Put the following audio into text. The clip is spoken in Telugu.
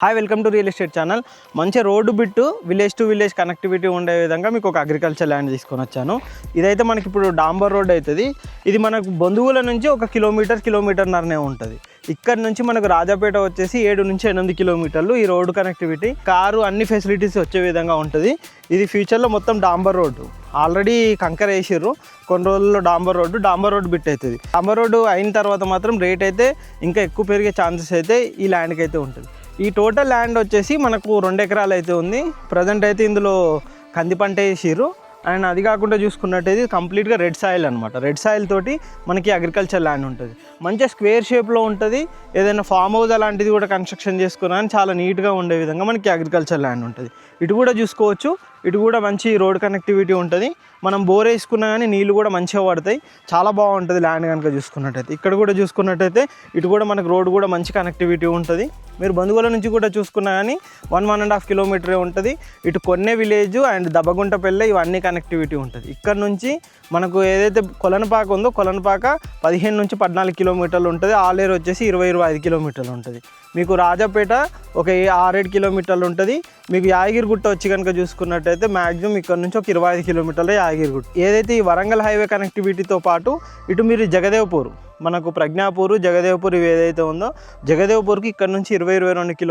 Hi welcome to real estate channel. మంచి road bit village to village connectivity ఉండే విధంగా మీకు ఒక అగ్రికల్చర్ ల్యాండ్ తీసుకొని వచ్చాను. ఇదైతే మనకి ఇప్పుడు డాంబర్ రోడ్ అవుతుంది. ఇది మనకు బంధువుల నుంచి 1 కిలోమీటర్న్నరనే ఉంటుంది. ఇక్కడ నుంచి మనకు రాజాపేట వచ్చేసి 7 నుంచి 8 కిలోమీటర్లు ఈ రోడ్డు కనెక్టివిటీ, కారు అన్ని ఫెసిలిటీస్ వచ్చే విధంగా ఉంటుంది. ఇది ఫ్యూచర్లో మొత్తం డాంబర్ రోడ్డు, ఆల్రెడీ కంకర వేసిర్రు, కొన్ని రోజుల్లో డాంబర్ రోడ్డు బిట్ అవుతుంది. డాంబర్ రోడ్డు అయిన తర్వాత మాత్రం రేట్ అయితే ఇంకా ఎక్కువ పెరిగే ఛాన్సెస్ అయితే ఈ ల్యాండ్కి అయితే ఉంటుంది. ఈ టోటల్ ల్యాండ్ వచ్చేసి మనకు 2 ఎకరాలు అయితే ఉంది. ప్రజెంట్ అయితే ఇందులో కంది పంట వేసిర్రు. అండ్ అది కాకుండా చూసుకున్నట్టయితే కంప్లీట్గా రెడ్ సాయిల్ అనమాట. రెడ్ సాయిల్ తోటి మనకి అగ్రికల్చర్ ల్యాండ్ ఉంటుంది. మంచిగా స్క్వేర్ షేప్లో ఉంటుంది. ఏదైనా ఫామ్ హౌస్ అలాంటిది కూడా కన్స్ట్రక్షన్ చేసుకున్నా చాలా నీట్గా ఉండే విధంగా మనకి అగ్రికల్చర్ ల్యాండ్ ఉంటుంది. ఇటు కూడా చూసుకోవచ్చు, ఇటు కూడా మంచి రోడ్ కనెక్టివిటీ ఉంటుంది. మనం బోర్ వేసుకున్నా కానీ నీళ్ళు కూడా మంచిగా పడతాయి. చాలా బాగుంటుంది ల్యాండ్ కనుక చూసుకున్నట్టయితే. ఇక్కడ కూడా చూసుకున్నట్టయితే ఇటు కూడా మనకు రోడ్ కూడా మంచి కనెక్టివిటీ ఉంటుంది. మీరు బంధువుల నుంచి కూడా చూసుకున్నా కానీ 1.5 కిలోమీటరే ఉంటుంది. ఇటు కొన్నే విలేజ్ అండ్ దబ్బగుంటపల్లె ఇవన్నీ కనెక్టివిటీ ఉంటుంది. ఇక్కడ నుంచి మనకు ఏదైతే కొలనపాక ఉందో కొలనపాక 15 నుంచి 14 కిలోమీటర్లు ఉంటుంది. ఆలేరు వచ్చేసి 20-25 కిలోమీటర్లు ఉంటుంది. మీకు రాజాపేట ఒక 6-7 కిలోమీటర్లు ఉంటుంది. మీకు యాదగిరిగుట్ట వచ్చి కనుక చూసుకున్నట్టయితే మ్యాక్సిమం ఇక్కడ నుంచి ఒక 25 కిలోమీటర్లు యాదగిరిగుట్ట. ఏదైతే ఈ వరంగల్ హైవే కనెక్టివిటీతో పాటు ఇటు మీరు జగదేవ్పూర్, మనకు ప్రజ్ఞాపూర్, జగదేవ్పూర్ ఇవి ఏదైతే ఉందో జగదేవ్పూర్కి ఇక్కడ నుంచి 20-22 కిలోమీటర్లు